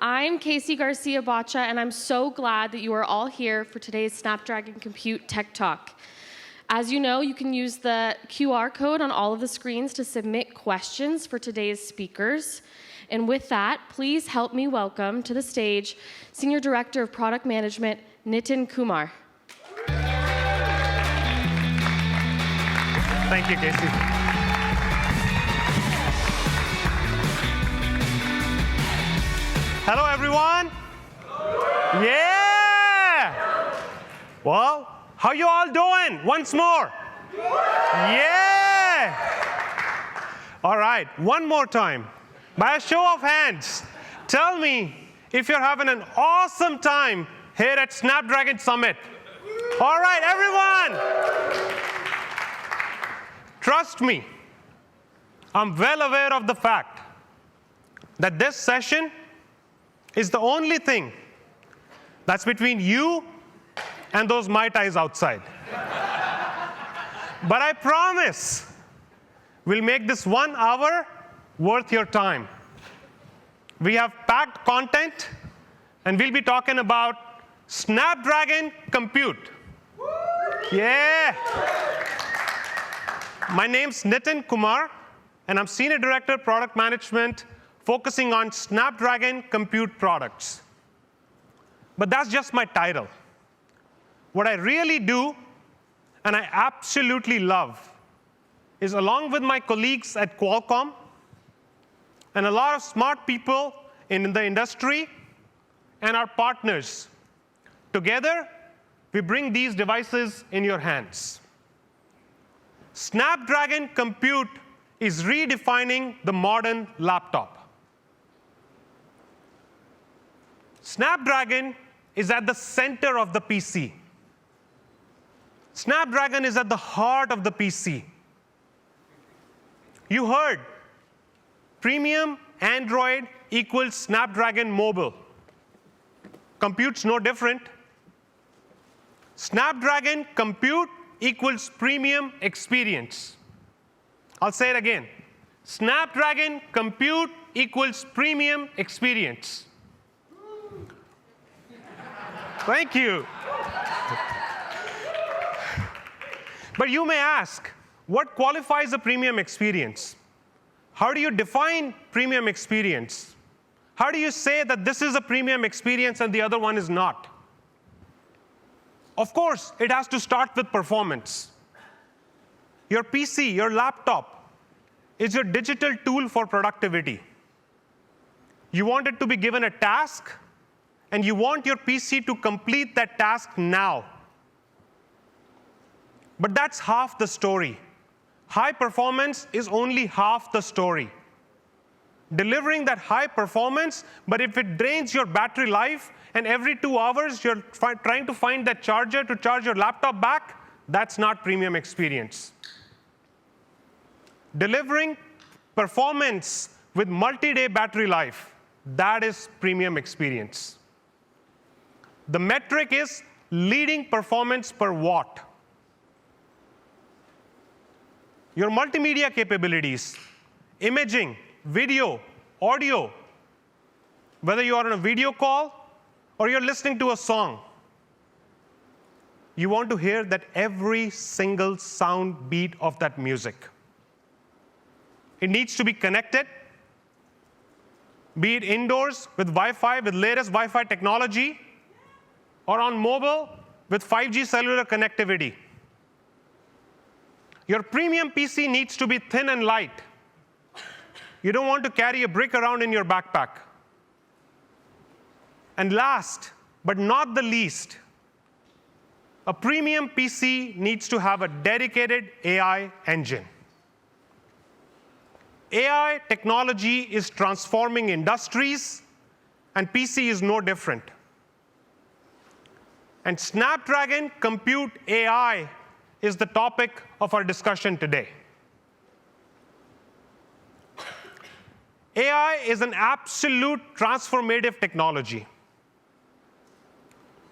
I'm Casey Garcia Bacha, and I'm so glad that you are all here for today's Snapdragon Compute Tech Talk. As you know, you can use the QR code on all of the screens to submit questions for today's speakers. And with that, please help me welcome to the stage Senior Director of Product Management, Nitin Kumar. Thank you, Casey. Hello, everyone. Hello. Yeah. Well, how you all doing? Once more. Yeah. All right, one more time. By a show of hands, tell me if you're having an awesome time here at Snapdragon Summit. All right, everyone. Trust me, I'm well aware of the fact that this session is the only thing that's between you and those Mai Tais outside. But I promise we'll make this 1 hour worth your time. We have packed content, and we'll be talking about Snapdragon Compute. Yeah. My name's Nitin Kumar, and I'm Senior Director of Product Management, focusing on Snapdragon Compute products. But that's just my title. What I really do, and I absolutely love, is along with my colleagues at Qualcomm and a lot of smart people in the industry and our partners, together, we bring these devices in your hands. Snapdragon Compute is redefining the modern laptop. Snapdragon is at the center of the PC. Snapdragon is at the heart of the PC. You heard, premium Android equals Snapdragon Mobile. Compute's no different. Snapdragon Compute equals premium experience. I'll say it again. Snapdragon Compute equals premium experience. Thank you. But you may ask, what qualifies a premium experience? How do you define premium experience? How do you say that this is a premium experience and the other one is not? Of course, it has to start with performance. Your PC, your laptop, is your digital tool for productivity. You want it to be given a task, and you want your PC to complete that task now. But that's half the story. High performance is only half the story. Delivering that high performance, but if it drains your battery life, and every 2 hours you're trying to find that charger to charge your laptop back, that's not premium experience. Delivering performance with multi-day battery life, that is premium experience. The metric is leading performance per watt. Your multimedia capabilities, imaging, video, audio, whether you are on a video call or you're listening to a song, you want to hear that every single sound beat of that music. It needs to be connected, be it indoors with Wi-Fi, with latest Wi-Fi technology, or on mobile with 5G cellular connectivity. Your premium PC needs to be thin and light. You don't want to carry a brick around in your backpack. And last, but not the least, a premium PC needs to have a dedicated AI engine. AI technology is transforming industries, and PC is no different. And Snapdragon Compute AI is the topic of our discussion today. AI is an absolute transformative technology.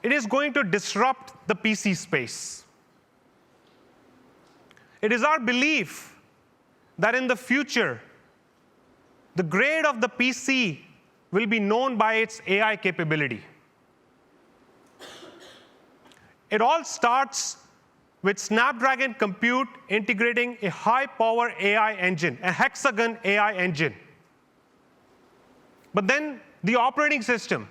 It is going to disrupt the PC space. It is our belief that in the future, the grade of the PC will be known by its AI capability. It all starts with Snapdragon Compute integrating a high-power AI engine, a hexagon AI engine. But then the operating system,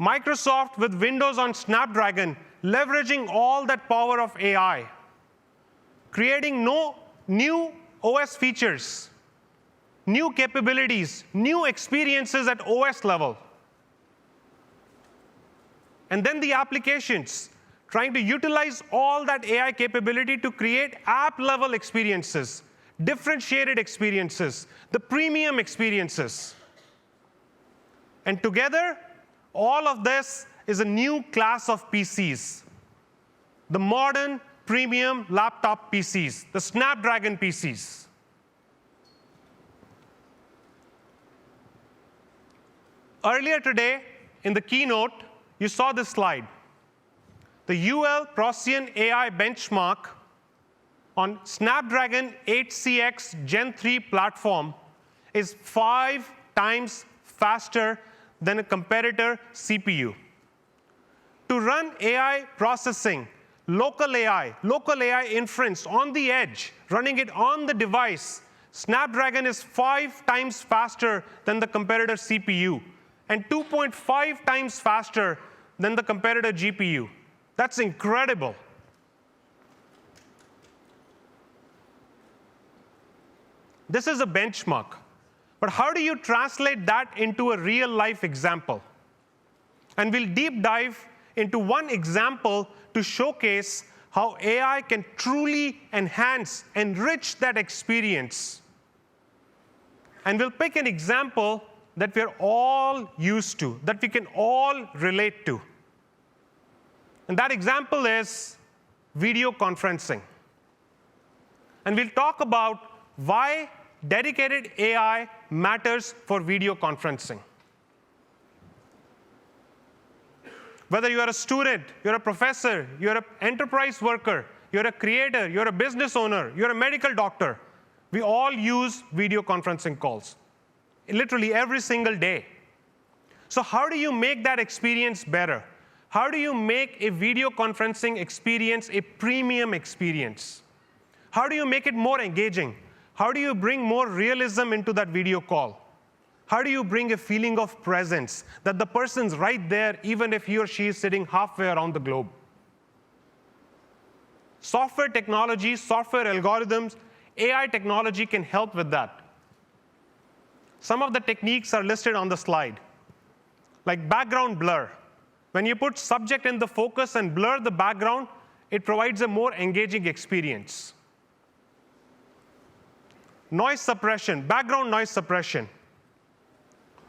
Microsoft with Windows on Snapdragon, leveraging all that power of AI, creating no new OS features, new capabilities, new experiences at OS level. And then the applications, trying to utilize all that AI capability to create app-level experiences, differentiated experiences, the premium experiences. And together, all of this is a new class of PCs, the modern premium laptop PCs, the Snapdragon PCs. Earlier today, in the keynote, you saw this slide. The UL Procyon AI benchmark on Snapdragon 8cx Gen 3 platform is 5 times faster than a competitor CPU. To run AI processing, local AI inference on the edge, running it on the device, Snapdragon is 5 times faster than the competitor CPU and 2.5 times faster than the competitor GPU. That's incredible. This is a benchmark. But how do you translate that into a real-life example? And we'll deep dive into one example to showcase how AI can truly enhance, enrich that experience. And we'll pick an example that we're all used to, that we can all relate to. And that example is video conferencing. And we'll talk about why dedicated AI matters for video conferencing. Whether you're a student, you're a professor, you're an enterprise worker, you're a creator, you're a business owner, you're a medical doctor, we all use video conferencing calls, literally every single day. So how do you make that experience better? How do you make a video conferencing experience a premium experience? How do you make it more engaging? How do you bring more realism into that video call? How do you bring a feeling of presence, that the person's right there, even if he or she is sitting halfway around the globe? Software technology, software algorithms, AI technology can help with that. Some of the techniques are listed on the slide, like background blur. When you put subject in the focus and blur the background, it provides a more engaging experience. Noise suppression, background noise suppression.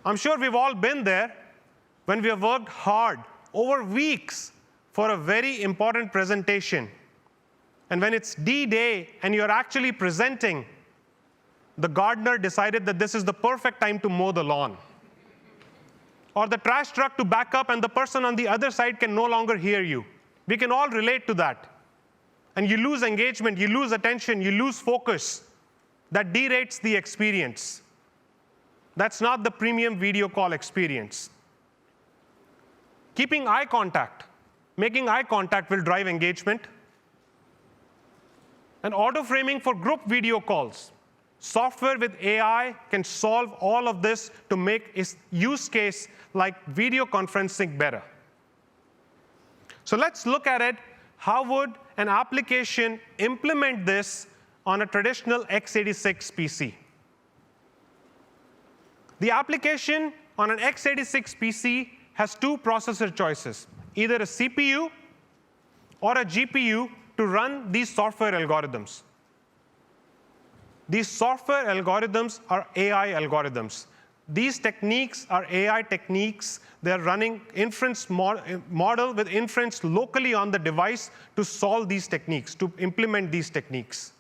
I'm sure we've all been there when we have worked hard over weeks for a very important presentation. And when it's D-Day and you're actually presenting, the gardener decided that this is the perfect time to mow the lawn. Or the trash truck to back up and the person on the other side can no longer hear you. We can all relate to that. And you lose engagement, you lose attention, you lose focus. That derates the experience. That's not the premium video call experience. Keeping eye contact, making eye contact will drive engagement. And auto-framing for group video calls. Software with AI can solve all of this to make a use case like video conferencing better. So let's look at it. How would an application implement this on a traditional x86 PC? The application on an x86 PC has two processor choices, either a CPU or a GPU to run these software algorithms. These software algorithms are AI algorithms. These techniques are AI techniques. They're running inference model with inference locally on the device to solve these techniques, to implement these techniques.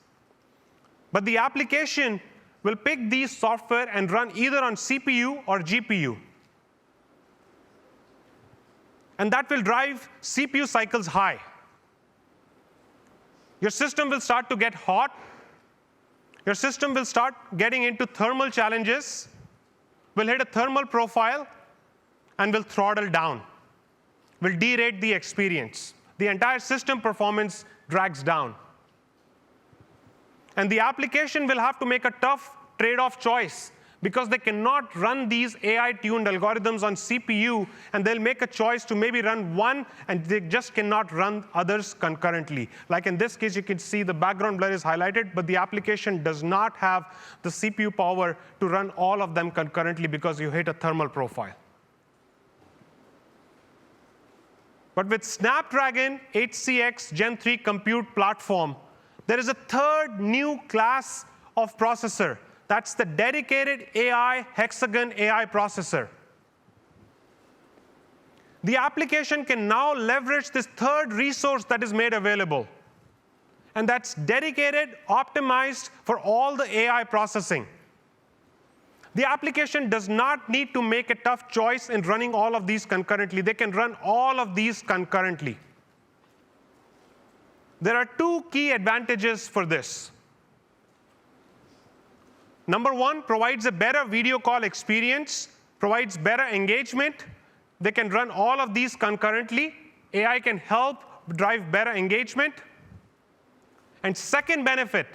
But the application will pick these software and run either on CPU or GPU. And that will drive CPU cycles high. Your system will start to get hot. Your system will start getting into thermal challenges. will hit a thermal profile and will throttle down, will derate the experience. The entire system performance drags down. And the application will have to make a tough trade-off choice because they cannot run these AI-tuned algorithms on CPU, and they'll make a choice to maybe run one, and they just cannot run others concurrently. Like in this case, you can see the background blur is highlighted, but the application does not have the CPU power to run all of them concurrently because you hit a thermal profile. But with Snapdragon 8cx Gen 3 compute platform, there is a third new class of processor. That's the dedicated AI hexagon AI processor. The application can now leverage this third resource that is made available. And that's dedicated, optimized for all the AI processing. The application does not need to make a tough choice in running all of these concurrently. They can run all of these concurrently. There are two key advantages for this. Number one, provides a better video call experience, provides better engagement. They can run all of these concurrently. AI can help drive better engagement. And second benefit,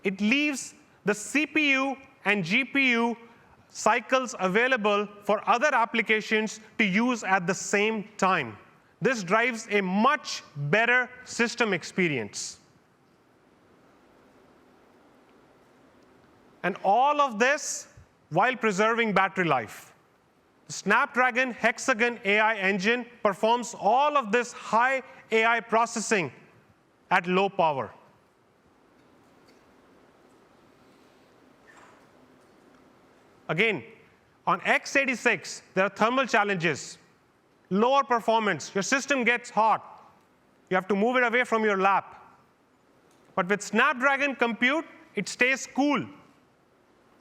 it leaves the CPU and GPU cycles available for other applications to use at the same time. This drives a much better system experience. And all of this while preserving battery life. The Snapdragon Hexagon AI engine performs all of this high AI processing at low power. Again, on x86, there are thermal challenges, lower performance. Your system gets hot. You have to move it away from your lap. But with Snapdragon Compute, it stays cool,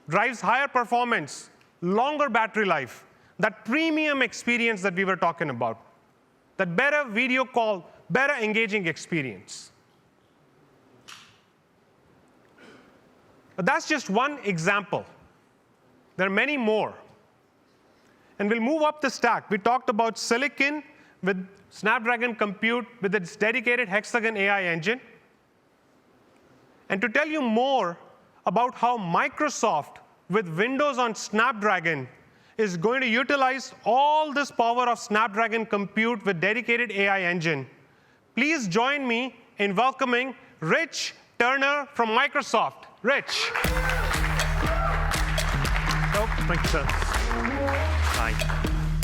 drives higher performance, longer battery life, that premium experience that we were talking about, that better video call, better engaging experience. But that's just one example. There are many more. And we'll move up the stack. We talked about silicon with Snapdragon Compute with its dedicated Hexagon AI engine. And to tell you more about how Microsoft, with Windows on Snapdragon, is going to utilize all this power of Snapdragon Compute with dedicated AI engine, please join me in welcoming Rich Turner from Microsoft. Rich. Oh, thank you, sir. Hi.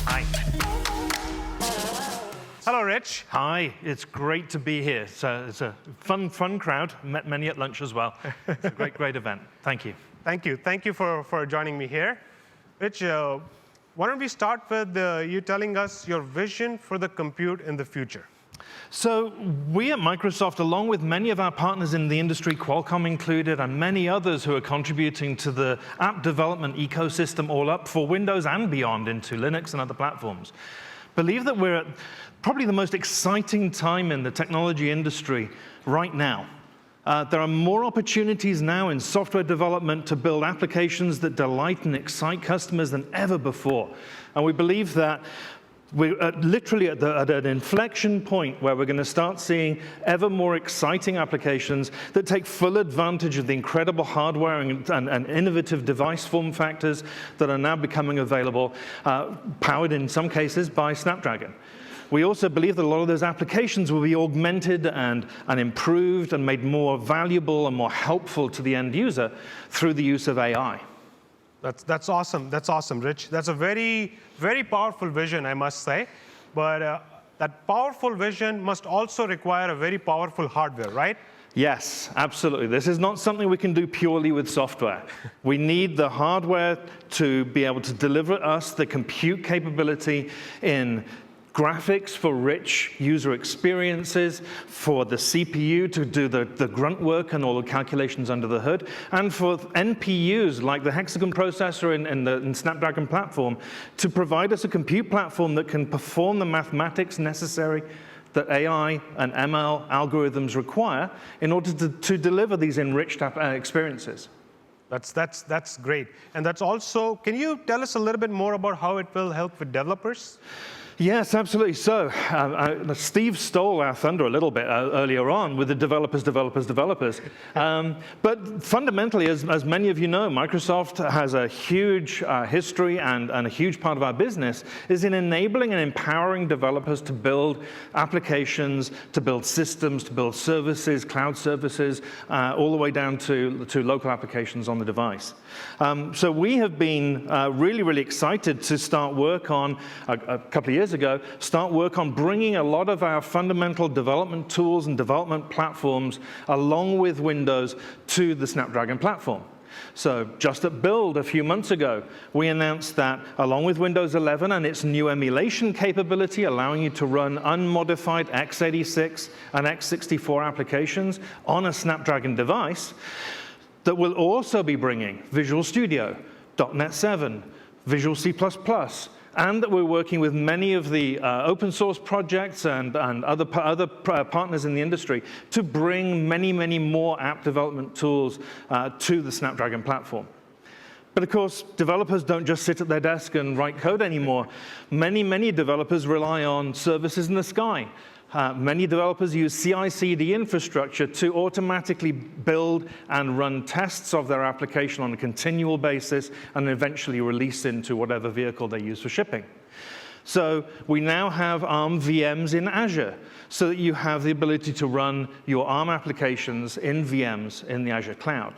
Hi. Hello, Rich. Hi. It's great to be here. It's a fun crowd. Met many at lunch as well. It's a great event. Thank you. Thank you. Thank you for joining me here. Rich, why don't we start with you telling us your vision for the compute in the future? So we at Microsoft, along with many of our partners in the industry, Qualcomm included, and many others who are contributing to the app development ecosystem all up for Windows and beyond into Linux and other platforms, believe that we're at probably the most exciting time in the technology industry right now. There are more opportunities now in software development to build applications that delight and excite customers than ever before. And we believe that we're literally at an inflection point where we're going to start seeing ever more exciting applications that take full advantage of the incredible hardware and innovative device form factors that are now becoming available, powered in some cases by Snapdragon. We also believe that a lot of those applications will be augmented and improved and made more valuable and more helpful to the end user through the use of AI. That's awesome. That's awesome, Rich. That's a very, very powerful vision, I must say. But that powerful vision must also require a very powerful hardware, right? Yes, absolutely. This is not something we can do purely with software. We need the hardware to be able to deliver us the compute capability in graphics for rich user experiences, for the CPU to do the grunt work and all the calculations under the hood, and for NPUs like the Hexagon processor in Snapdragon platform to provide us a compute platform that can perform the mathematics necessary that AI and ML algorithms require in order to deliver these enriched experiences. That's great. And that's also, can you tell us a little bit more about how it will help with developers? Yes, absolutely. So Steve stole our thunder a little bit earlier on with the developers. But fundamentally, as many of you know, Microsoft has a huge history and a huge part of our business is in enabling and empowering developers to build applications, to build systems, to build services, cloud services, all the way down to local applications on the device. So we have been really, really excited to start work on, a couple of years ago, start work on bringing a lot of our fundamental development tools and development platforms along with Windows to the Snapdragon platform. So just at Build a few months ago, we announced that along with Windows 11 and its new emulation capability, allowing you to run unmodified x86 and x64 applications on a Snapdragon device, that will also be bringing Visual Studio, .NET 7, Visual C++, and that we're working with many of the open source projects and other partners in the industry to bring many, many more app development tools to the Snapdragon platform. But of course, developers don't just sit at their desk and write code anymore. Many developers rely on services in the sky. Many developers use CI/CD infrastructure to automatically build and run tests of their application on a continual basis and eventually release into whatever vehicle they use for shipping. So we now have ARM VMs in Azure so that you have the ability to run your ARM applications in VMs in the Azure cloud.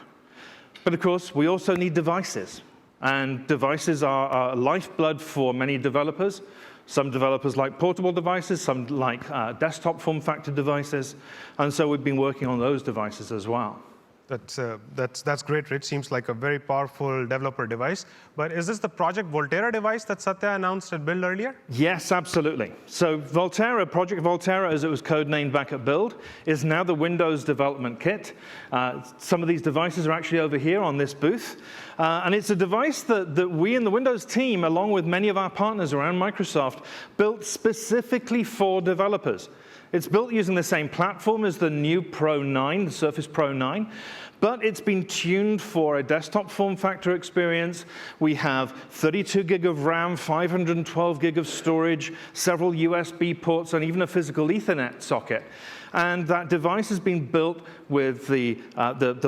But of course, we also need devices. And devices are lifeblood for many developers. Some developers like portable devices, some like desktop form factor devices, and so we've been working on those devices as well. That's great, Rich. Seems like a very powerful developer device. But is this the Project Volterra device that Satya announced at Build earlier? Yes, absolutely. So Volterra, Project Volterra, as it was codenamed back at Build, is now the Windows development kit. Some of these devices are actually over here on this booth. And it's a device that we in the Windows team, along with many of our partners around Microsoft, built specifically for developers. It's built using the same platform as the new Pro 9, the Surface Pro 9, but it's been tuned for a desktop form factor experience. We have 32 gig of RAM, 512 gig of storage, several USB ports, and even a physical Ethernet socket. And that device has been built with the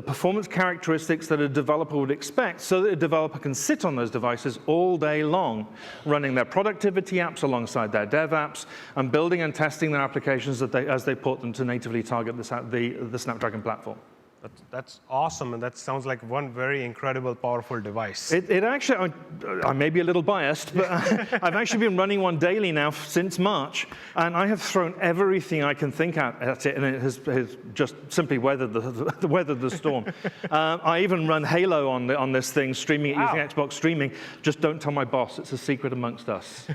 performance characteristics that a developer would expect so that a developer can sit on those devices all day long, running their productivity apps alongside their dev apps and building and testing their applications as they port them to natively target the Snapdragon platform. That's awesome, and that sounds like one very incredible, powerful device. It actually, I may be a little biased, but I've actually been running one daily now since March, and I have thrown everything I can think at it, and it has just simply weathered the storm. I even run Halo on this thing, streaming it using Xbox streaming. Just don't tell my boss; it's a secret amongst us.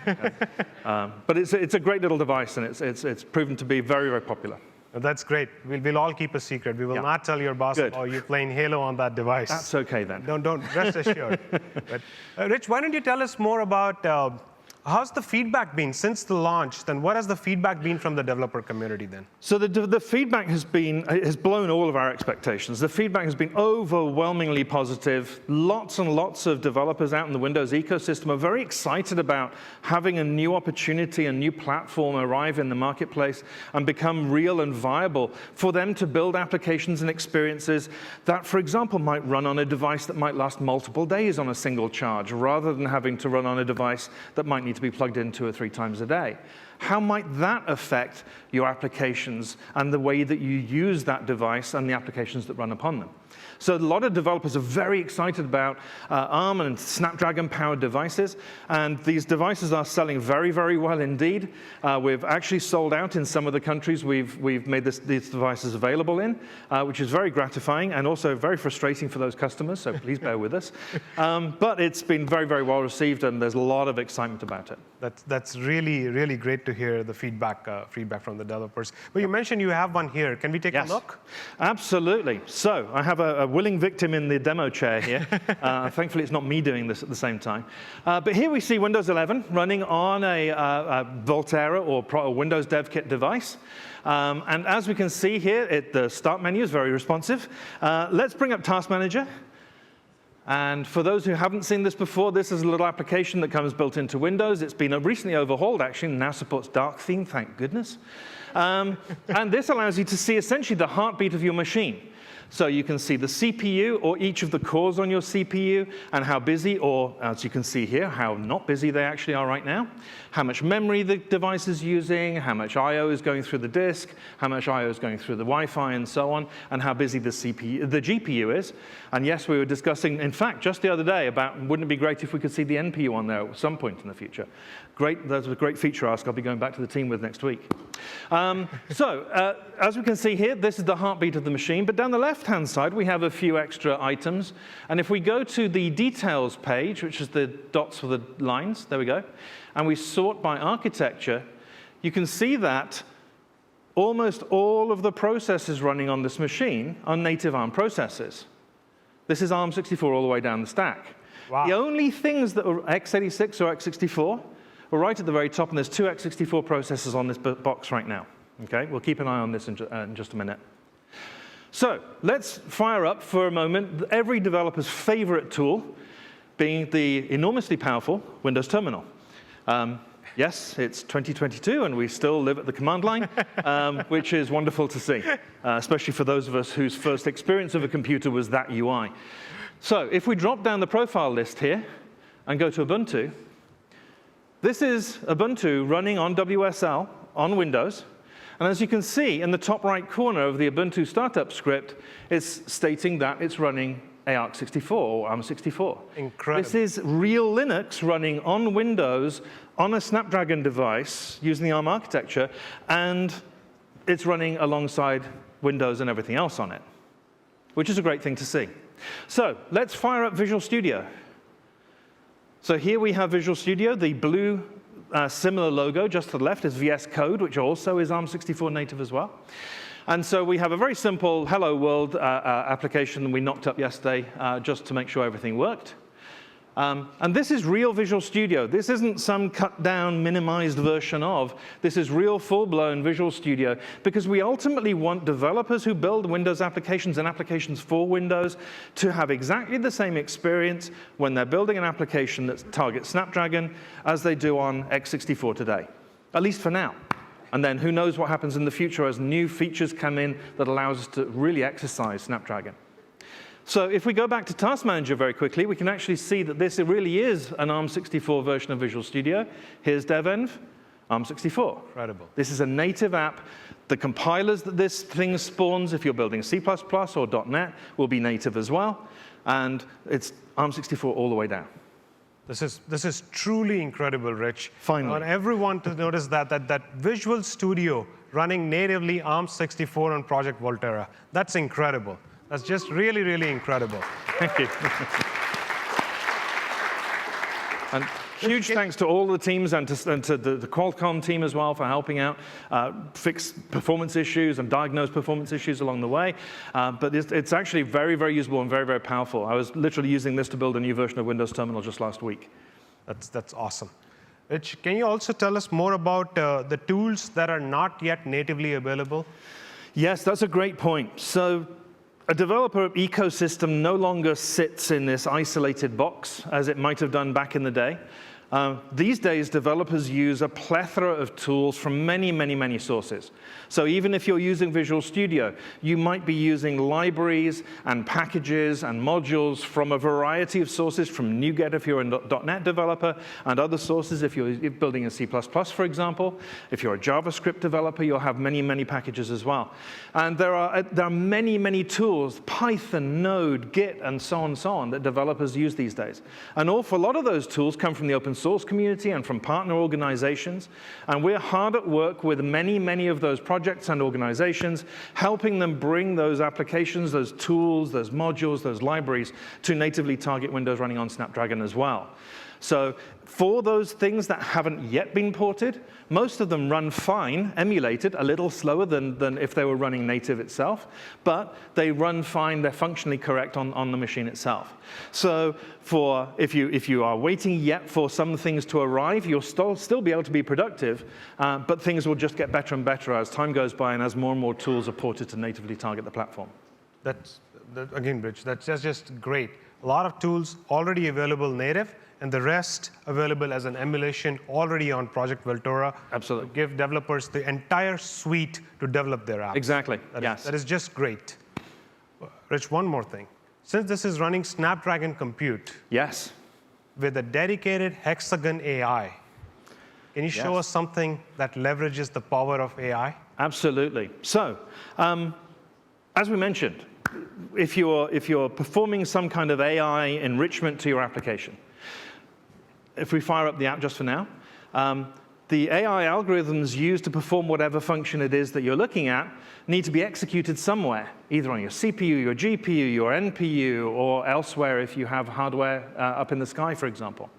But it's a great little device, and it's proven to be very, very popular. That's great. We'll all keep a secret. We will not tell your boss, oh, you're playing Halo on that device. That's okay then. Don't rest assured. But, Rich, why don't you tell us more about how's the feedback been since the launch? Then what has the feedback been from the developer community then? So the feedback has blown all of our expectations. The feedback has been overwhelmingly positive. Lots and lots of developers out in the Windows ecosystem are very excited about having a new opportunity, a new platform arrive in the marketplace and become real and viable for them to build applications and experiences that, for example, might run on a device that might last multiple days on a single charge, rather than having to run on a device that might need to be plugged in 2 or 3 times a day. How might that affect your applications and the way that you use that device and the applications that run upon them? So a lot of developers are very excited about ARM and Snapdragon-powered devices, and these devices are selling very, very well indeed. We've actually sold out in some of the countries we've made these devices available in, which is very gratifying and also very frustrating for those customers, so please bear with us. But it's been very, very well received, and there's a lot of excitement about it. That's really, really great to hear the feedback from the developers. But you mentioned you have one here. Can we take a look? Absolutely. So I have a willing victim in the demo chair here. Thankfully, it's not me doing this at the same time. But here we see Windows 11 running on a Volterra or Windows Dev Kit device. And as we can see here, the start menu is very responsive. Let's bring up Task Manager. And for those who haven't seen this before, this is a little application that comes built into Windows. It's been recently overhauled, actually, and now supports dark theme, thank goodness. And this allows you to see essentially the heartbeat of your machine. So you can see the CPU or each of the cores on your CPU and how busy, or as you can see here, how not busy they actually are right now, how much memory the device is using, how much I/O is going through the disk, how much I/O is going through the Wi-Fi and so on, and how busy the GPU is. And yes, we were discussing, in fact, just the other day about wouldn't it be great if we could see the NPU on there at some point in the future. Great, that's a great feature ask I'll be going back to the team with next week. As we can see here, this is the heartbeat of the machine, but down the left-hand side, we have a few extra items. And if we go to the details page, which is the dots with the lines, there we go, and we sort by architecture, you can see that almost all of the processors running on this machine are native ARM processors. This is ARM64 all the way down the stack. Wow. The only things that are x86 or x64 are right at the very top, and there's two x64 processors on this box right now. Okay, we'll keep an eye on this in just a minute. So let's fire up for a moment every developer's favorite tool, being the enormously powerful Windows Terminal. Yes, it's 2022, and we still live at the command line, which is wonderful to see, especially for those of us whose first experience of a computer was that UI. So if we drop down the profile list here and go to Ubuntu, this is Ubuntu running on WSL on Windows. And as you can see, in the top right corner of the Ubuntu startup script, it's stating that it's running ARC64 or ARM64. Incredible. This is real Linux running on Windows on a Snapdragon device using the ARM architecture, and it's running alongside Windows and everything else on it, which is a great thing to see. So let's fire up Visual Studio. So here we have Visual Studio. The blue similar logo just to the left is VS Code, which also is ARM64 native as well. And so we have a very simple Hello World application we knocked up yesterday just to make sure everything worked. And this is real Visual Studio. This isn't some cut-down, minimized version of. This is real, full-blown Visual Studio, because we ultimately want developers who build Windows applications and applications for Windows to have exactly the same experience when they're building an application that targets Snapdragon as they do on x64 today, at least for now. And then who knows what happens in the future as new features come in that allows us to really exercise Snapdragon. So if we go back to Task Manager very quickly, we can actually see that this really is an ARM64 version of Visual Studio. Here's devenv, ARM64. Incredible. This is a native app. The compilers that this thing spawns, if you're building C++ or .NET, will be native as well. And it's ARM64 all the way down. This is truly incredible, Rich. Finally. I want everyone to notice that Visual Studio running natively ARM64 on Project Volterra. That's incredible. That's just really, really incredible. Thank you. And huge thanks to all the teams and to the Qualcomm team as well for helping out fix performance issues and diagnose performance issues along the way. But it's actually very, very usable and very, very powerful. I was literally using this to build a new version of Windows Terminal just last week. That's awesome. Rich, can you also tell us more about the tools that are not yet natively available? Yes, that's a great point. So a developer ecosystem no longer sits in this isolated box as it might have done back in the day. These days, developers use a plethora of tools from many, many, many sources. So even if you're using Visual Studio, you might be using libraries and packages and modules from a variety of sources, from NuGet if you're a .NET developer, and other sources if you're building in C++, for example. If you're a JavaScript developer, you'll have many, many packages as well. And there are many, many tools, Python, Node, Git, and so on, that developers use these days. An awful lot of those tools come from the open source community and from partner organizations. And we're hard at work with many, many of those projects and organizations, helping them bring those applications, those tools, those modules, those libraries to natively target Windows running on Snapdragon as well. So for those things that haven't yet been ported, most of them run fine, emulated, a little slower than if they were running native itself, but they run fine, they're functionally correct on the machine itself. So if you are waiting yet for some things to arrive, you'll still be able to be productive, but things will just get better and better as time goes by and as more and more tools are ported to natively target the platform. Again, Rich, that's just great. A lot of tools already available native, and the rest available as an emulation already on Project Volterra. Absolutely. To give developers the entire suite to develop their apps. Exactly, yes. That is just great. Rich, one more thing. Since this is running Snapdragon Compute Yes. with a dedicated Hexagon AI, can you show us something that leverages the power of AI? Absolutely. So, as we mentioned, if you're performing some kind of AI enrichment to your application, if we fire up the app just for now, the AI algorithms used to perform whatever function it is that you're looking at need to be executed somewhere, either on your CPU, your GPU, your NPU, or elsewhere if you have hardware up in the sky, for example.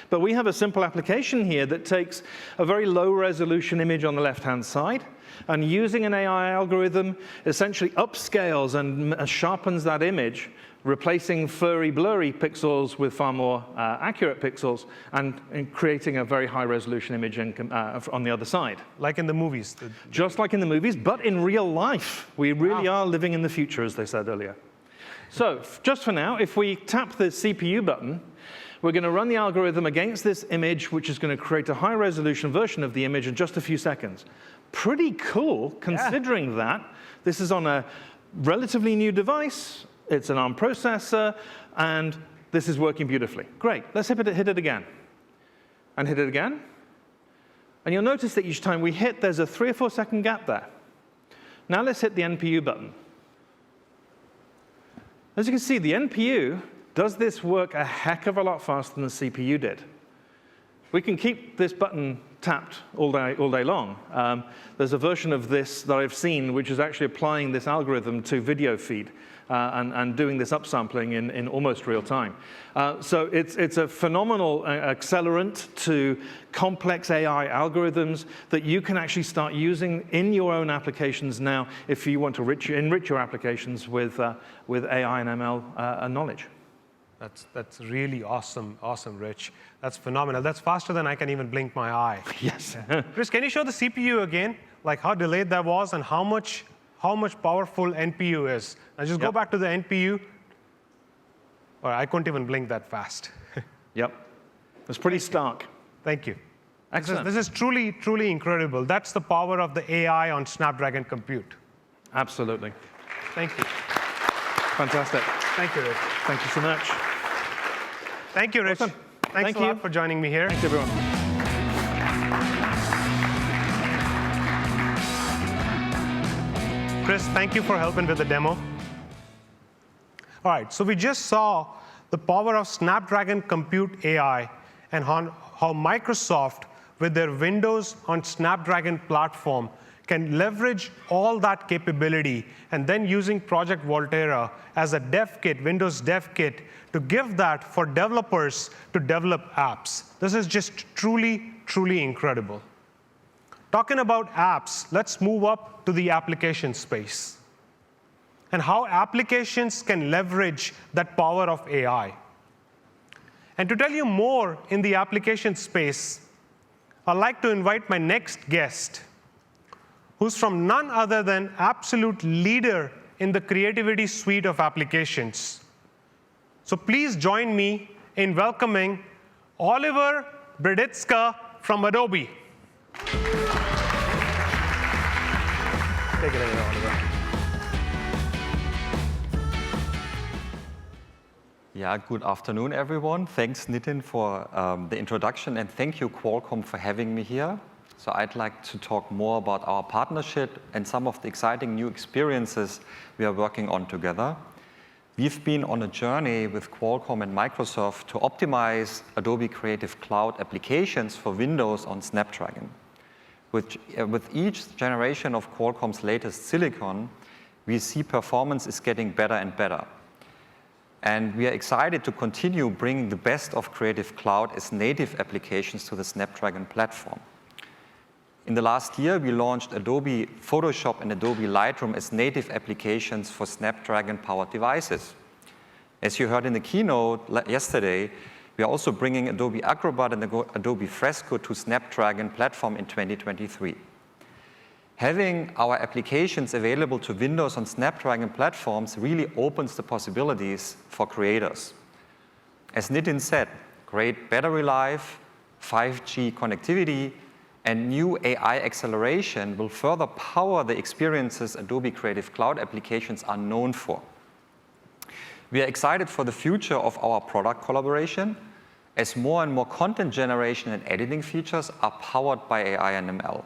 But we have a simple application here that takes a very low-resolution image on the left-hand side, and using an AI algorithm, essentially upscales and sharpens that image, replacing furry, blurry pixels with far more accurate pixels, and creating a very high-resolution image on the other side. Like in the movies. Just like in the movies, but in real life. We really are living in the future, as they said earlier. So just for now, if we tap the CPU button, we're going to run the algorithm against this image, which is going to create a high-resolution version of the image in just a few seconds. Pretty cool, considering that this is on a relatively new device. It's an ARM processor, and this is working beautifully. Great. Let's hit it again. And hit it again. And you'll notice that each time we hit, there's a 3 or 4 second gap there. Now let's hit the NPU button. As you can see, the NPU does this work a heck of a lot faster than the CPU did. We can keep this button tapped all day long. There's a version of this that I've seen which is actually applying this algorithm to video feed and doing this upsampling in almost real time. So it's a phenomenal accelerant to complex AI algorithms that you can actually start using in your own applications now if you want to enrich your applications with AI and ML knowledge. That's really awesome, Rich. That's phenomenal. That's faster than I can even blink my eye. Yes. Chris, can you show the CPU again? Like how delayed that was and how much powerful NPU is. Now just go back to the NPU. Or I couldn't even blink that fast. Yep. It's pretty stark. Thank you. Excellent. This is truly, truly incredible. That's the power of the AI on Snapdragon Compute. Absolutely. Thank you. Fantastic. Thank you, Rich. Thank you so much. Thank you, Rich. Awesome. Thanks a lot for joining me here. Thanks, everyone. Chris, thank you for helping with the demo. All right, so we just saw the power of Snapdragon Compute AI and how Microsoft, with their Windows on Snapdragon platform, can leverage all that capability and then using Project Volterra as a dev kit, Windows dev kit, to give that for developers to develop apps. This is just truly, truly incredible. Talking about apps, let's move up to the application space and how applications can leverage that power of AI. And to tell you more in the application space, I'd like to invite my next guest, who's from none other than absolute leader in the creativity suite of applications. So please join me in welcoming Oliver Brdiczka from Adobe. Take it away, Oliver. Yeah, good afternoon, everyone. Thanks, Nitin, for the introduction, and thank you, Qualcomm, for having me here. So I'd like to talk more about our partnership and some of the exciting new experiences we are working on together. We've been on a journey with Qualcomm and Microsoft to optimize Adobe Creative Cloud applications for Windows on Snapdragon. With each generation of Qualcomm's latest silicon, we see performance is getting better and better. And we are excited to continue bringing the best of Creative Cloud as native applications to the Snapdragon platform. In the last year, we launched Adobe Photoshop and Adobe Lightroom as native applications for Snapdragon-powered devices. As you heard in the keynote yesterday, we are also bringing Adobe Acrobat and Adobe Fresco to Snapdragon platform in 2023. Having our applications available to Windows on Snapdragon platforms really opens the possibilities for creators. As Nitin said, great battery life, 5G connectivity, and new AI acceleration will further power the experiences Adobe Creative Cloud applications are known for. We are excited for the future of our product collaboration, as more and more content generation and editing features are powered by AI and ML.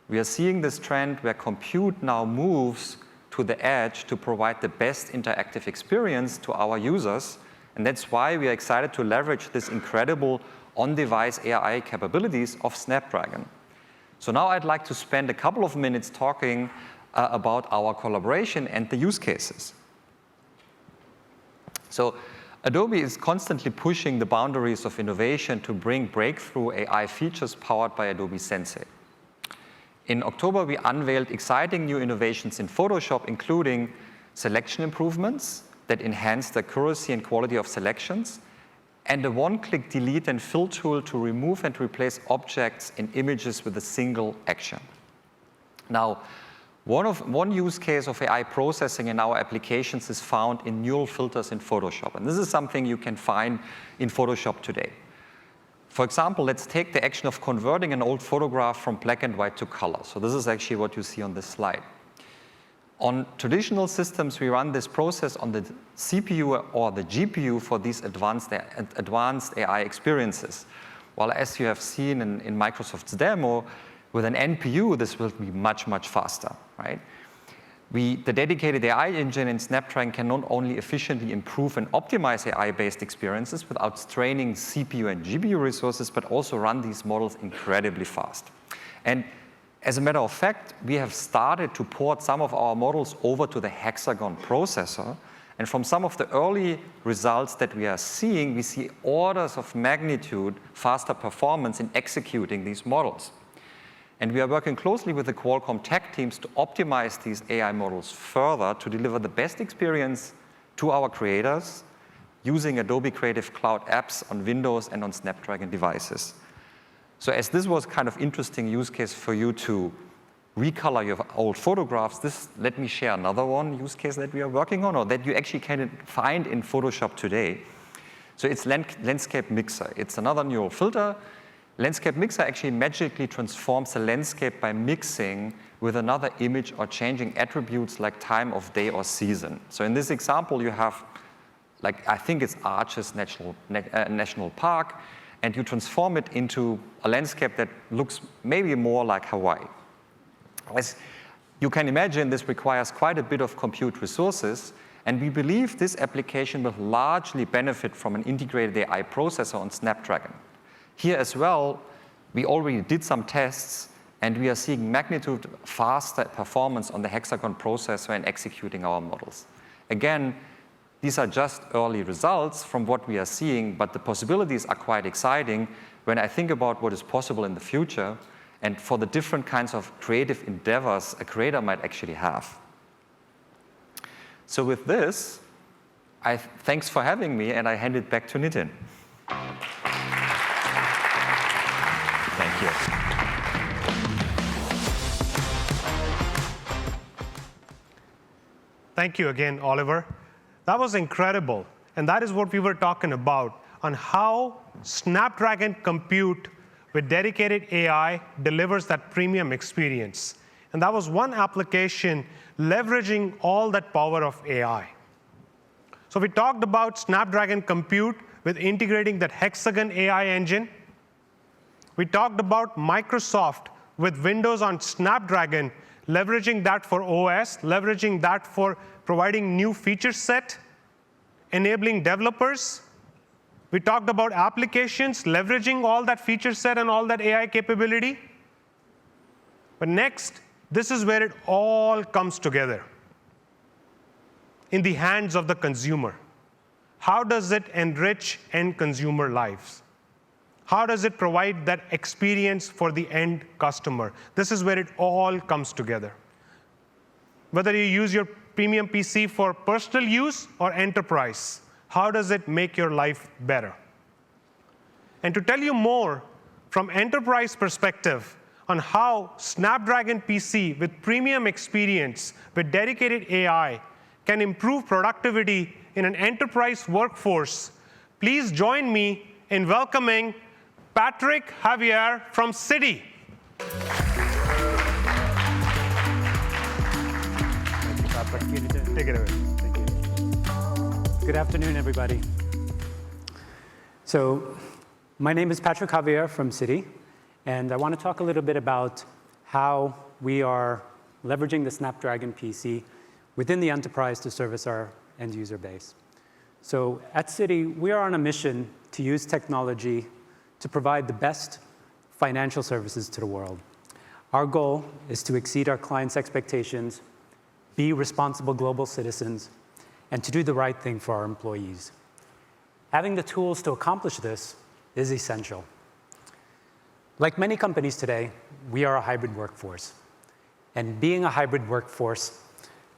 We are seeing this trend where compute now moves to the edge to provide the best interactive experience to our users, and that's why we are excited to leverage this incredible on-device AI capabilities of Snapdragon. So now I'd like to spend a couple of minutes talking about our collaboration and the use cases. So Adobe is constantly pushing the boundaries of innovation to bring breakthrough AI features powered by Adobe Sensei. In October, we unveiled exciting new innovations in Photoshop, including selection improvements that enhance the accuracy and quality of selections, and a one-click delete and fill tool to remove and replace objects in images with a single action. Now, one use case of AI processing in our applications is found in neural filters in Photoshop, and this is something you can find in Photoshop today. For example, let's take the action of converting an old photograph from black and white to color. So this is actually what you see on this slide. On traditional systems, we run this process on the CPU or the GPU for these advanced AI experiences. While as you have seen in Microsoft's demo, with an NPU, this will be much, much faster, right? The dedicated AI engine in Snapdragon can not only efficiently improve and optimize AI-based experiences without straining CPU and GPU resources, but also run these models incredibly fast. And as a matter of fact, we have started to port some of our models over to the Hexagon processor. And from some of the early results that we are seeing, we see orders of magnitude faster performance in executing these models. And we are working closely with the Qualcomm tech teams to optimize these AI models further to deliver the best experience to our creators using Adobe Creative Cloud apps on Windows and on Snapdragon devices. So as this was kind of interesting use case for you to recolor your old photographs, let me share another one use case that we are working on, or that you actually can find in Photoshop today. So it's Landscape Mixer. It's another neural filter. Landscape Mixer actually magically transforms the landscape by mixing with another image or changing attributes like time of day or season. So in this example, you have, like, I think it's Arches National Park, and you transform it into a landscape that looks maybe more like Hawaii. As you can imagine, this requires quite a bit of compute resources, and we believe this application will largely benefit from an integrated AI processor on Snapdragon. Here as well, we already did some tests, and we are seeing magnitude faster performance on the Hexagon processor in executing our models. Again, these are just early results from what we are seeing, but the possibilities are quite exciting when I think about what is possible in the future and for the different kinds of creative endeavors a creator might actually have. So with this, thanks for having me, and I hand it back to Nitin. Thank you. Thank you again, Oliver. That was incredible. And that is what we were talking about, on how Snapdragon Compute with dedicated AI delivers that premium experience. And that was one application leveraging all that power of AI. So we talked about Snapdragon Compute with integrating that Hexagon AI engine. We talked about Microsoft with Windows on Snapdragon, leveraging that for OS, leveraging that for providing new feature set, enabling developers. We talked about applications, leveraging all that feature set and all that AI capability. But next, this is where it all comes together in the hands of the consumer. How does it enrich end consumer lives? How does it provide that experience for the end customer? This is where it all comes together. Whether you use your premium PC for personal use or enterprise, how does it make your life better? And to tell you more from enterprise perspective on how Snapdragon PC with premium experience, with dedicated AI, can improve productivity in an enterprise workforce, please join me in welcoming Patrick Javier from Citi. Take it away. Thank you. Good afternoon, everybody. So, my name is Patrick Javier from Citi, and I want to talk a little bit about how we are leveraging the Snapdragon PC within the enterprise to service our end user base. So, at Citi, we are on a mission to use technology to provide the best financial services to the world. Our goal is to exceed our clients' expectations, be responsible global citizens, and to do the right thing for our employees. Having the tools to accomplish this is essential. Like many companies today, we are a hybrid workforce. And being a hybrid workforce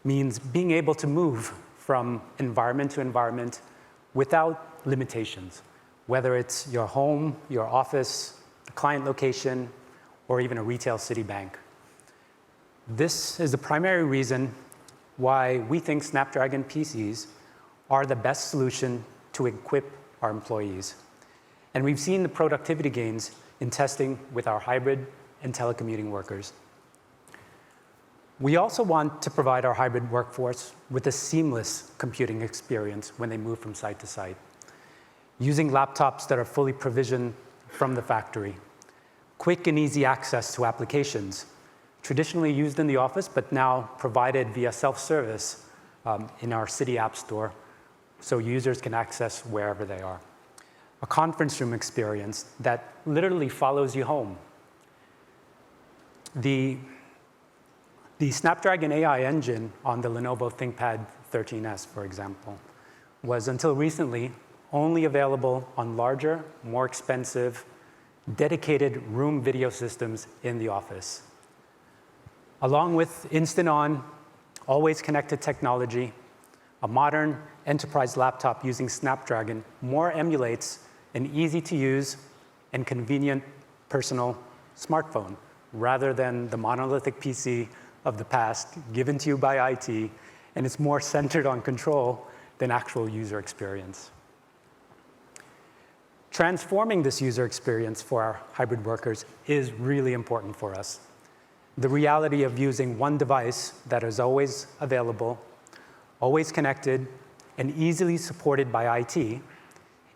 means being able to move from environment to environment without limitations, whether it's your home, your office, a client location, or even a retail Citi bank. This is the primary reason why we think Snapdragon PCs are the best solution to equip our employees. And we've seen the productivity gains in testing with our hybrid and telecommuting workers. We also want to provide our hybrid workforce with a seamless computing experience when they move from site to site, using laptops that are fully provisioned from the factory, quick and easy access to applications, traditionally used in the office, but now provided via self-service in our Citi App Store, so users can access wherever they are. A conference room experience that literally follows you home. The Snapdragon AI engine on the Lenovo ThinkPad 13S, for example, was until recently only available on larger, more expensive, dedicated room video systems in the office. Along with instant-on, always-connected technology, a modern enterprise laptop using Snapdragon more emulates an easy-to-use and convenient personal smartphone rather than the monolithic PC of the past given to you by IT, and it's more centered on control than actual user experience. Transforming this user experience for our hybrid workers is really important for us. The reality of using one device that is always available, always connected, and easily supported by IT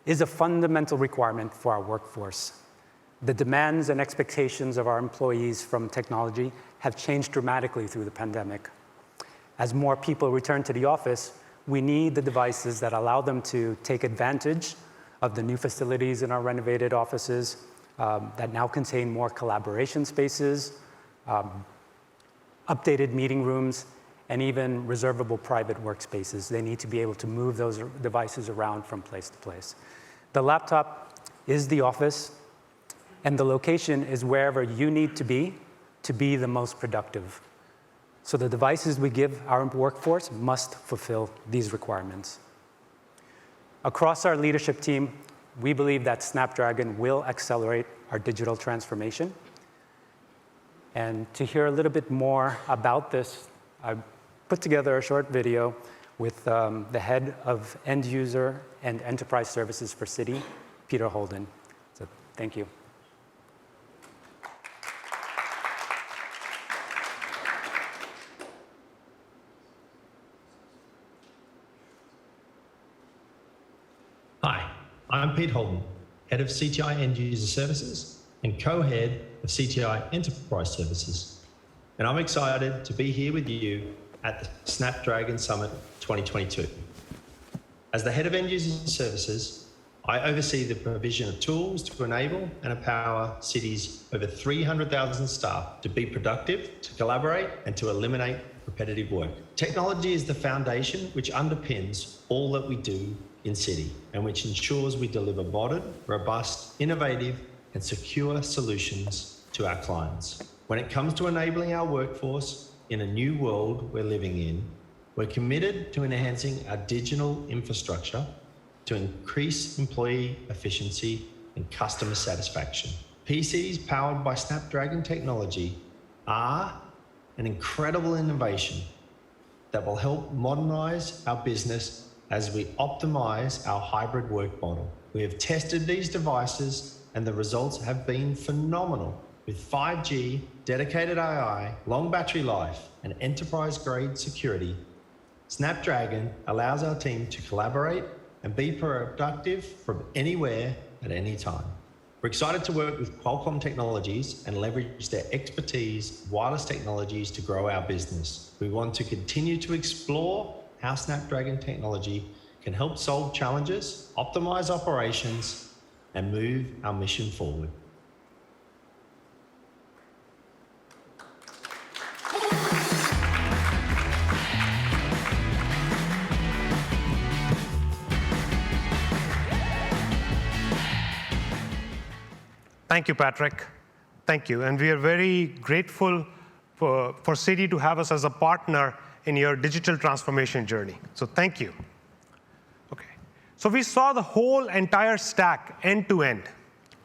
is a fundamental requirement for our workforce. The demands and expectations of our employees from technology have changed dramatically through the pandemic. As more people return to the office, we need the devices that allow them to take advantage of the new facilities in our renovated offices that now contain more collaboration spaces, updated meeting rooms, and even reservable private workspaces. They need to be able to move those devices around from place to place. The laptop is the office, and the location is wherever you need to be the most productive. So the devices we give our workforce must fulfill these requirements. Across our leadership team, we believe that Snapdragon will accelerate our digital transformation. And to hear a little bit more about this, I put together a short video with the head of end user and enterprise services for Citi, Peter Holden. So thank you. Hi, I'm Pete Holden, head of CTI End User Services and co-head of CTI Enterprise Services. And I'm excited to be here with you at the Snapdragon Summit 2022. As the head of End User Services, I oversee the provision of tools to enable and empower Citi's over 300,000 staff to be productive, to collaborate, and to eliminate repetitive work. Technology is the foundation which underpins all that we do in Citi and which ensures we deliver modern, robust, innovative, and secure solutions to our clients. When it comes to enabling our workforce in a new world we're living in, we're committed to enhancing our digital infrastructure to increase employee efficiency and customer satisfaction. PCs powered by Snapdragon technology are an incredible innovation that will help modernize our business as we optimize our hybrid work model. We have tested these devices and the results have been phenomenal. With 5G, dedicated AI, long battery life, and enterprise-grade security, Snapdragon allows our team to collaborate and be productive from anywhere at any time. We're excited to work with Qualcomm Technologies and leverage their expertise, wireless technologies to grow our business. We want to continue to explore how Snapdragon technology can help solve challenges, optimize operations, and move our mission forward. Thank you, Patrick. Thank you. And we are very grateful for Citi to have us as a partner in your digital transformation journey. So thank you. Okay. So we saw the whole entire stack end to end,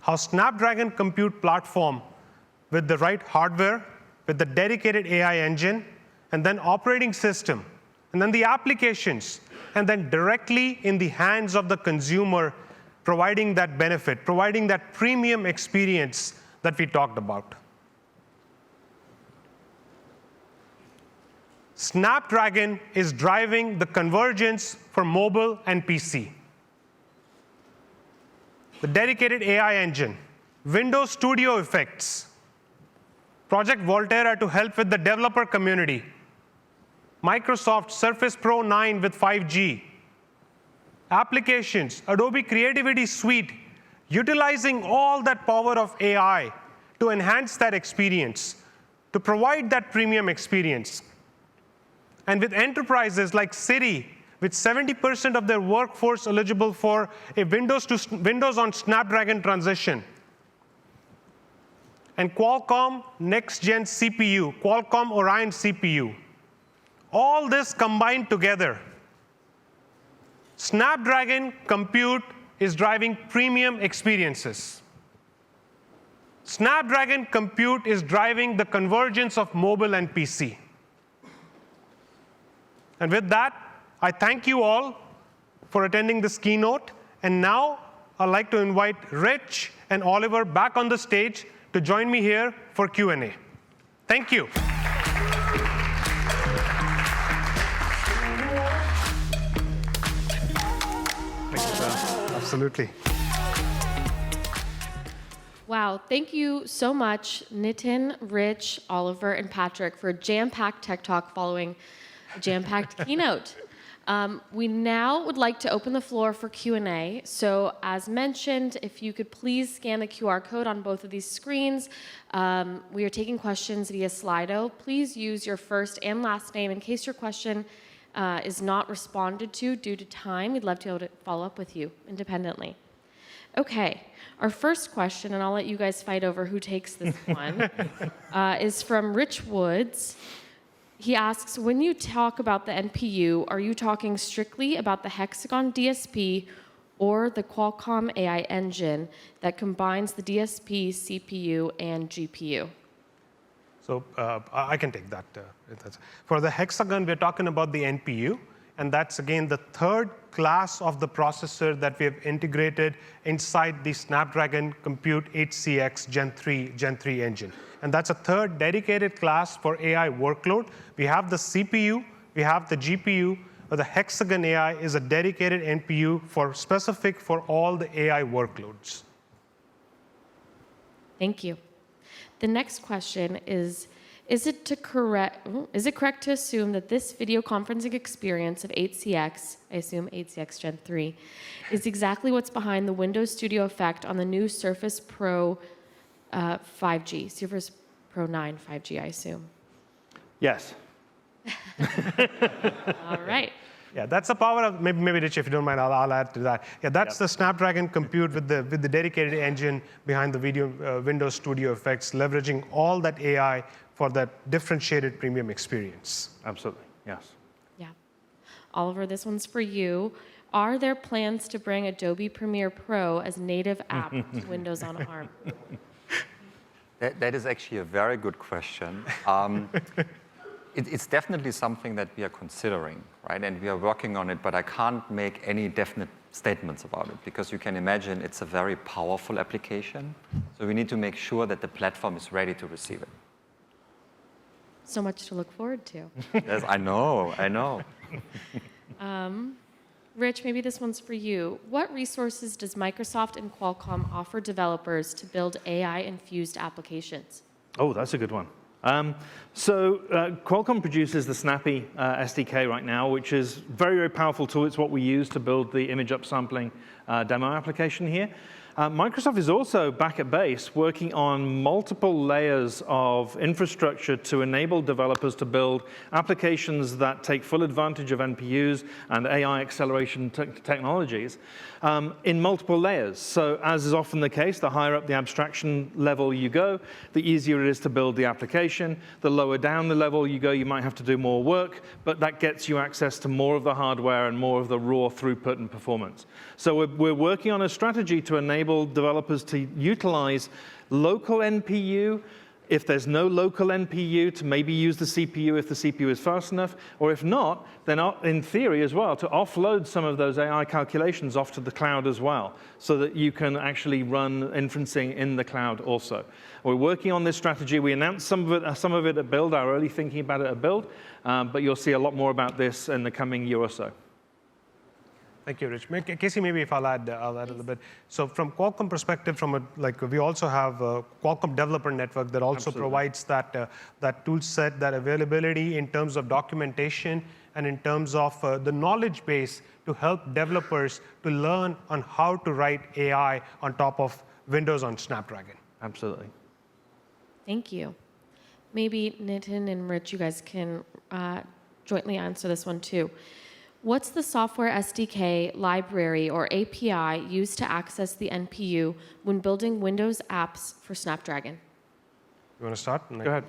how Snapdragon Compute platform with the right hardware, with the dedicated AI engine, and then operating system, and then the applications, and then directly in the hands of the consumer, providing that benefit, providing that premium experience that we talked about. Snapdragon is driving the convergence for mobile and PC. The dedicated AI engine, Windows Studio effects, Project Volterra to help with the developer community, Microsoft Surface Pro 9 with 5G, applications, Adobe Creativity Suite, utilizing all that power of AI to enhance that experience, to provide that premium experience. And with enterprises like Citi, with 70% of their workforce eligible for a Windows on Snapdragon transition, and Qualcomm next-gen CPU, Qualcomm Orion CPU, all this combined together, Snapdragon Compute is driving premium experiences. Snapdragon Compute is driving the convergence of mobile and PC. And with that, I thank you all for attending this keynote. And now I'd like to invite Rich and Oliver back on the stage to join me here for Q&A. Thank you. Absolutely. Wow, thank you so much, Nitin, Rich, Oliver, and Patrick, for a jam-packed tech talk following a jam-packed keynote. We now would like to open the floor for Q&A. So as mentioned, if you could please scan the QR code on both of these screens. We are taking questions via Slido. Please use your first and last name in case your question is not responded to due to time. We'd love to be able to follow up with you independently. Okay, our first question, and I'll let you guys fight over who takes this one, is from Rich Woods. He asks, when you talk about the NPU, are you talking strictly about the Hexagon DSP or the Qualcomm AI engine that combines the DSP, CPU, and GPU? So I can take that. For the Hexagon, we're talking about the NPU, and that's, again, the third class of the processor that we have integrated inside the Snapdragon Compute 8cx Gen 3 engine. And that's a third dedicated class for AI workload. We have the CPU, we have the GPU, but the Hexagon AI is a dedicated NPU specific for all the AI workloads. Thank you. The next question is it correct to assume that this video conferencing experience of 8cx, I assume 8cx Gen 3, is exactly what's behind the Windows Studio effect on the new Surface Pro 5G, Surface Pro 9 5G, I assume? Yes. All right. Yeah, that's the power of, maybe Rich, if you don't mind, I'll add to that. Yeah, that's the Snapdragon Compute with the dedicated engine behind the Windows Studio effects, leveraging all that AI for that differentiated premium experience. Absolutely, yes. Yeah. Oliver, this one's for you. Are there plans to bring Adobe Premiere Pro as native app to Windows on ARM? That is actually a very good question. it's definitely something that we are considering, right? And we are working on it, but I can't make any definite statements about it because you can imagine it's a very powerful application. So we need to make sure that the platform is ready to receive it. So much to look forward to. Yes, I know. Rich, maybe this one's for you. What resources does Microsoft and Qualcomm offer developers to build AI-infused applications? Oh, that's a good one. Qualcomm produces the Snappy SDK right now, which is very, very powerful tool. It's what we use to build the image upsampling demo application here. Microsoft is also back at base working on multiple layers of infrastructure to enable developers to build applications that take full advantage of NPUs and AI acceleration technologies in multiple layers. So as is often the case, the higher up the abstraction level you go, the easier it is to build the application. The lower down the level you go, you might have to do more work, but that gets you access to more of the hardware and more of the raw throughput and performance. So we're working on a strategy to enable developers to utilize local NPU. If there's no local NPU, to maybe use the CPU if the CPU is fast enough, or if not, then in theory as well, to offload some of those AI calculations off to the cloud as well, so that you can actually run inferencing in the cloud also. We're working on this strategy. We announced some of it at Build, our early thinking about it at Build, but you'll see a lot more about this in the coming year or so. Thank you, Rich. Casey, maybe if I'll add a little bit. So from Qualcomm perspective, we also have a Qualcomm developer network that also provides that tool set, that availability in terms of documentation and in terms of the knowledge base to help developers to learn on how to write AI on top of Windows on Snapdragon. Absolutely. Thank you. Maybe Nitin and Rich, you guys can jointly answer this one too. What's the software SDK, library, or API used to access the NPU when building Windows apps for Snapdragon? You want to start? Go ahead.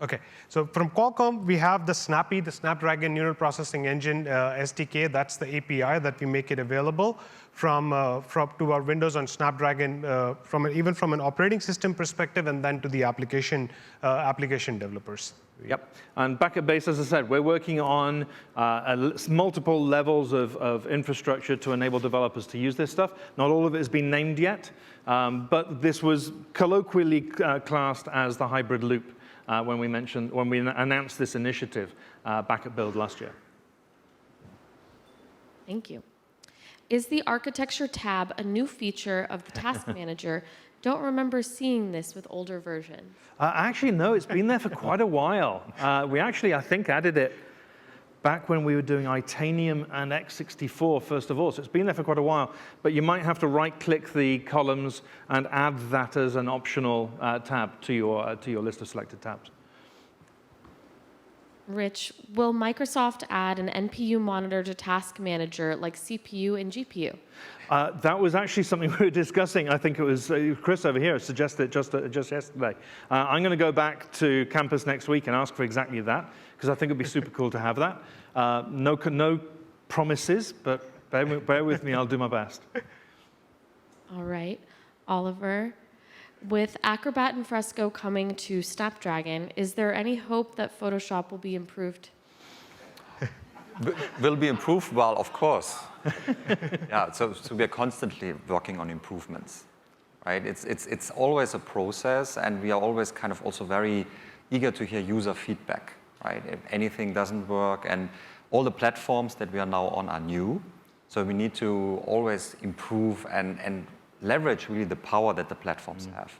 OK. So from Qualcomm, we have the Snappy, the Snapdragon Neural Processing Engine SDK. That's the API that we make it available to our Windows on Snapdragon, even from an operating system perspective, and then to the application developers. Yep. And back at base, as I said, we're working on multiple levels of infrastructure to enable developers to use this stuff. Not all of it has been named yet, but this was colloquially classed as the hybrid loop when we announced this initiative back at Build last year. Thank you. Is the architecture tab a new feature of the task manager? Don't remember seeing this with older versions. Actually, no, it's been there for quite a while. We actually, I think, added it back when we were doing Itanium and x64, first of all. So it's been there for quite a while. But you might have to right-click the columns and add that as an optional tab to your list of selected tabs. Rich, will Microsoft add an NPU monitor to Task Manager like CPU and GPU? That was actually something we were discussing. I think it was Chris over here suggested just yesterday. I'm going to go back to campus next week and ask for exactly that, because I think it would be super cool to have that. No promises, but bear with me. I'll do my best. All right. Oliver, with Acrobat and Fresco coming to Snapdragon, is there any hope that Photoshop will be improved? Will be improved? Well, of course. Yeah, so we are constantly working on improvements, right? It's always a process, and we are always kind of also very eager to hear user feedback, right? If anything doesn't work, and all the platforms that we are now on are new, so we need to always improve and leverage really the power that the platforms have.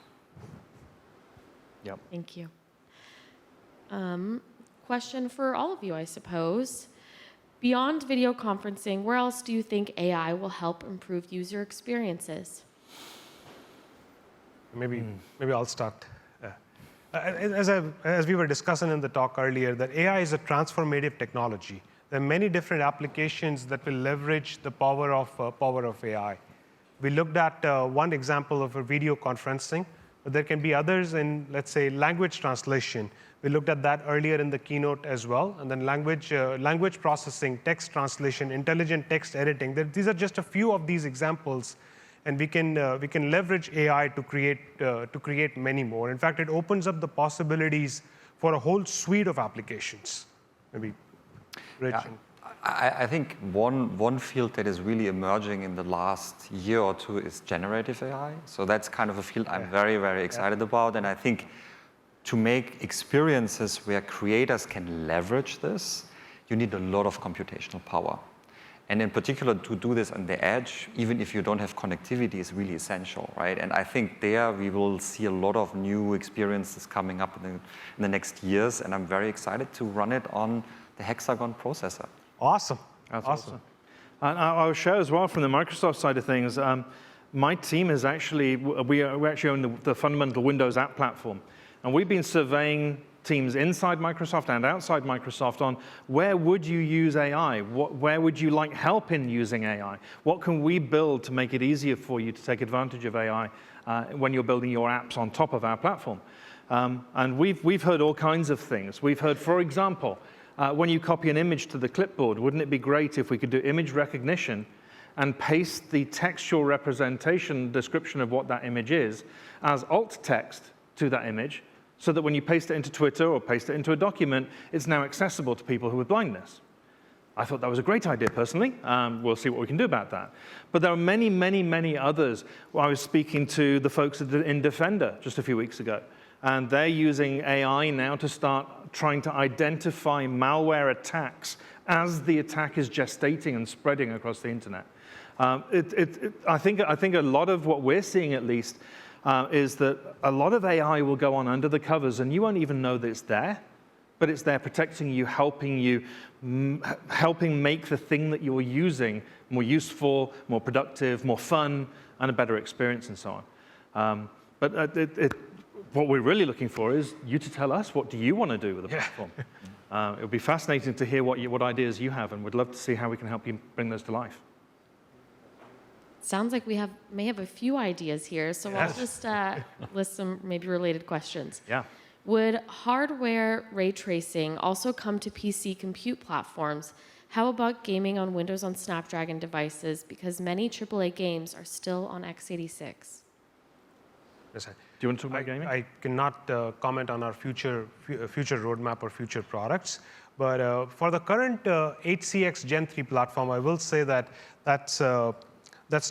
Yep. Thank you. Question for all of you, I suppose. Beyond video conferencing, where else do you think AI will help improve user experiences? Maybe I'll start. As we were discussing in the talk earlier, that AI is a transformative technology. There are many different applications that will leverage the power of AI. We looked at one example of a video conferencing, but there can be others in, let's say, language translation. We looked at that earlier in the keynote as well. And then language processing, text translation, intelligent text editing. These are just a few of these examples. And we can leverage AI to create many more. In fact, it opens up the possibilities for a whole suite of applications. maybe Rich. Yeah. I think one field that is really emerging in the last year or two is generative AI. So that's kind of a field I'm very, very excited about. And I think to make experiences where creators can leverage this, you need a lot of computational power. And in particular, to do this on the edge, even if you don't have connectivity, is really essential, right? And I think there we will see a lot of new experiences coming up in the next years. And I'm very excited to run it on the Hexagon processor. Awesome. That's awesome. And I'll share as well from the Microsoft side of things. My team is actually, we actually own the fundamental Windows app platform. And we've been surveying teams inside Microsoft and outside Microsoft on where would you use AI? Where would you like help in using AI? What can we build to make it easier for you to take advantage of AI when you're building your apps on top of our platform? And we've heard all kinds of things. We've heard, for example, when you copy an image to the clipboard, wouldn't it be great if we could do image recognition and paste the textual representation description of what that image is as alt text to that image, so that when you paste it into Twitter or paste it into a document, it's now accessible to people who have blindness. I thought that was a great idea, personally. We'll see what we can do about that. But there are many, many, many others. I was speaking to the folks in Defender just a few weeks ago, and they're using AI now to start trying to identify malware attacks as the attack is gestating and spreading across the internet. I think a lot of what we're seeing, at least, is that a lot of AI will go on under the covers, and you won't even know that it's there, but it's there protecting you, helping make the thing that you're using more useful, more productive, more fun, and a better experience, and so on. What we're really looking for is you to tell us, what do you want to do with the platform? It would be fascinating to hear what ideas you have, and we'd love to see how we can help you bring those to life. Sounds like we may have a few ideas here, so I'll just list some maybe related questions. Yeah. Would hardware ray tracing also come to PC compute platforms? How about gaming on Windows on Snapdragon devices? Because many AAA games are still on x86. Yes, Do you want to talk about gaming? I cannot comment on our future roadmap or future products. But for the current 8cx Gen 3 platform, I will say that that's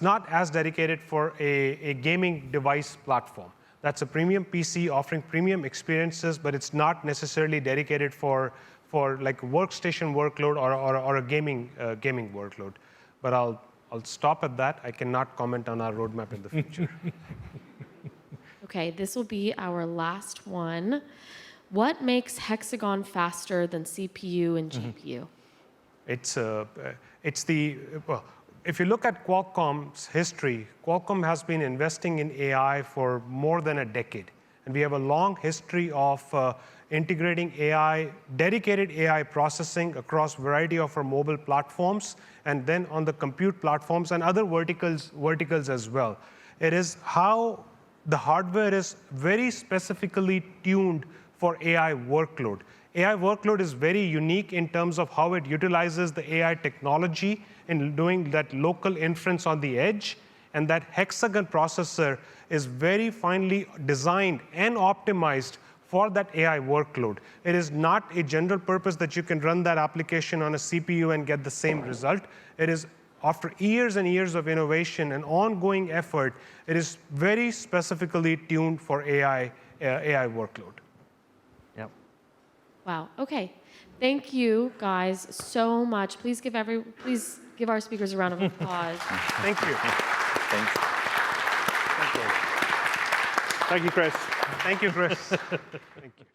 not as dedicated for a gaming device platform. That's a premium PC offering premium experiences, but it's not necessarily dedicated for like workstation workload or a gaming workload. But I'll stop at that. I cannot comment on our roadmap in the future. Okay, this will be our last one. What makes Hexagon faster than CPU and GPU? If you look at Qualcomm's history, Qualcomm has been investing in AI for more than a decade. And we have a long history of integrating AI, dedicated AI processing across a variety of our mobile platforms, and then on the compute platforms and other verticals as well. It is how the hardware is very specifically tuned for AI workload. AI workload is very unique in terms of how it utilizes the AI technology in doing that local inference on the edge. And that Hexagon processor is very finely designed and optimized for that AI workload. It is not a general purpose that you can run that application on a CPU and get the same result. It is, after years and years of innovation and ongoing effort, it is very specifically tuned for AI workload. Yep. Wow. Okay. Thank you, guys, so much. Please give our speakers a round of applause. Thank you. Thanks. Thank you. Thank you, Chris. Thank you, Chris. Thank you.